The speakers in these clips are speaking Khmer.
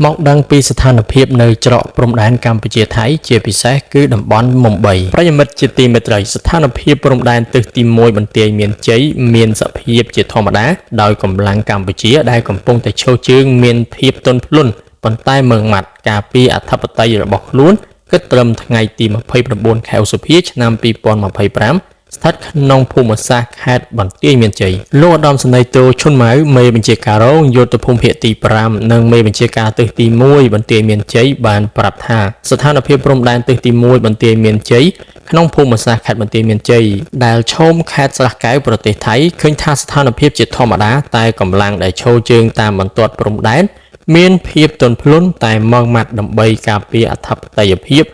មកដឹងពីស្ថានភាពនៅច្រកព្រំដែនកម្ពុជាថៃជាពិសេសគឺតំបន់មុំបីប្រិយមិត្តជាទីមេត្រីស្ថានភាពព្រំដែនទិសទី1បន្ទាយមានជ័យមានសភាពជាធម្មតាដោយកម្លាំងកម្ពុជាដែលកំពុងតែឈរជើងមានភាពទន់ភ្លន់ប៉ុន្តែម៉ឺងម៉ាត់ការពីអធិបតេយ្យរបស់ខ្លួនគិតត្រឹមថ្ងៃទី29ខែឧសភាឆ្នាំ2025ស្ថិតក្នុងភូមិសាស្ត្រខេត្តបន្ទាយមានជ័យលោកឧត្តមសេនីយ៍តូឈុនម៉ៅមេបញ្ជាការរងយុទ្ធភូមិភាគទី5និងមេបញ្ជាការទិសទី1បន្ទាយមានជ័យបានប្រាប់ថាស្ថានភាពព្រំដែនទិសទី1បន្ទាយមានជ័យក្នុងភូមិសាស្ត្រខេត្តបន្ទាយមានជ័យដែលឈោមខេត្តស្រះកែវប្រទេសថៃឃើញថាស្ថានភាពជាធម្មតាតែកម្លាំងដែលឈរជើងតាមបន្ទាត់ព្រំដែនមានភាពទន់ភ្លន់តែម៉ឺងម៉ាត់ដើម្បីការពារអធិបតេយ្យភាព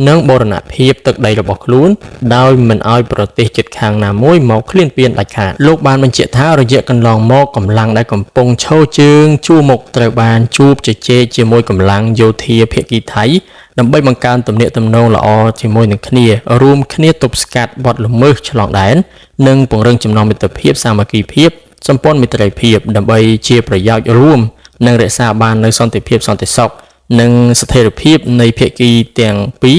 និងបូរណភាពទឹកដីរបស់ខ្លួនដោយមិនឲ្យប្រទេសជិតខាងណាមួយមកឃ្លានពានដាច់ខាតលោកបានបញ្ជាក់ថារយៈកន្លងមកកម្លាំងដែលកំពុងឈរជើងជួរមុខត្រូវបានជួបជជែកជាមួយកម្លាំងយោធាភាគីថៃដើម្បីបង្កើនទំនាក់ទំនងល្អជាមួយនឹងគ្នារួមគ្នាទប់ស្កាត់បទល្មើសឆ្លងដែននិងពង្រឹងចំណងមិត្តភាពសាមគ្គីភាពសម្ព័ន្ធមិត្តភាពដើម្បីជាប្រយោជន៍រួមនិងរក្សាបាននូវសន្តិភាពសន្តិសុខនិងស្ថិរភាពនៃភាគីទាំងពីរ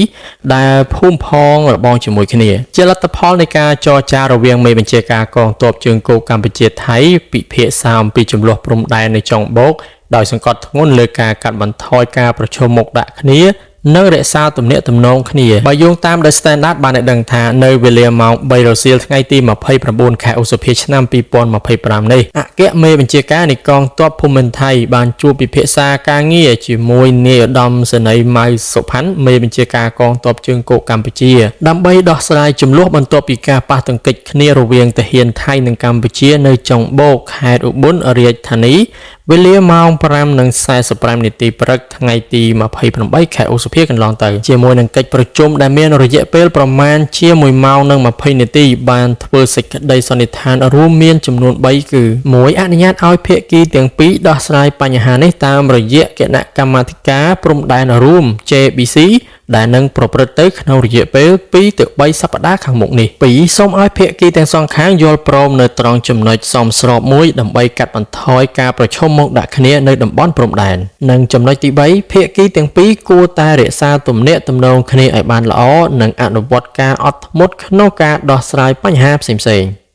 ដែលភូមិផងរបងជាមួយគ្នាជាលទ្ធផលនៃការចរចារវាងមេបញ្ជាការកងទ័ពជើងគោកកម្ពុជាថៃពិភាក្សាអំពីចំនួនព្រំដែននៅចុងបូកដោយសង្កត់ធ្ងន់លើការកាត់បន្ថយការប្រឈមមុខដាក់គ្នានិងរក្សាទំនាក់ទំនងគ្នាបើយោងតាម The Standard បានឲ្យដឹងថានៅវេលាម៉ោង3រសៀលថ្ងៃទី29ខែឧសភាឆ្នាំ2025នេះអគ្គមេបញ្ជាការនៃកងទ័ពភូមិន្ទថៃបានជួបពិភាក្សាការងារជាមួយនាយឧត្តមសេនីយ៍ម៉ៅសុផាន់មេបញ្ជាការកងទ័ពជើងគោកកម្ពុជាដើម្បីដោះស្រាយជម្លោះបន្ទាប់ពីការប៉ះទង្គិចគ្នារវាងទាហានថៃនិងកម្ពុជានៅចុងបូកខេត្តឧបលរាជធានីវេលាម៉ោង 5:45 នាទីព្រឹកថ្ងៃទី28ខែឧសភាកន្លងទៅជាមួយនឹងកិច្ចប្រជុំដែលមានរយៈពេលប្រមាណជា1ម៉ោងនិង20នាទីបានធ្វើសេចក្តីសន្និដ្ឋានរួមមានចំនួន3គឺ1អនុញ្ញាតឲ្យភាគីទាំងពីរដោះស្រាយបញ្ហានេះតាមរយៈគណៈកម្មាធិការព្រំដែនរួម JBC ដែលនឹងប្រព្រឹត្តទៅក្នុងរយៈពេល2ទៅ3សប្តាហ៍ខាងមុខនេះ2សូមឲ្យភាគីទាំងសងខាងយល់ព្រមនៅត្រង់ចំណុចសមស្របមួយដើម្បីកាត់បន្ថយការប្រឈមមុខដាក់គ្នានៅតំបន់ព្រំដែននិងចំណុចទី3ភាគីទាំងពីរគួរតែរក្សាទំនាក់ទំនងគ្នាឲ្យបានល្អនិងអនុវត្តការអត់ធ្មត់ក្នុងការដោះស្រាយបញ្ហាផ្សេងៗ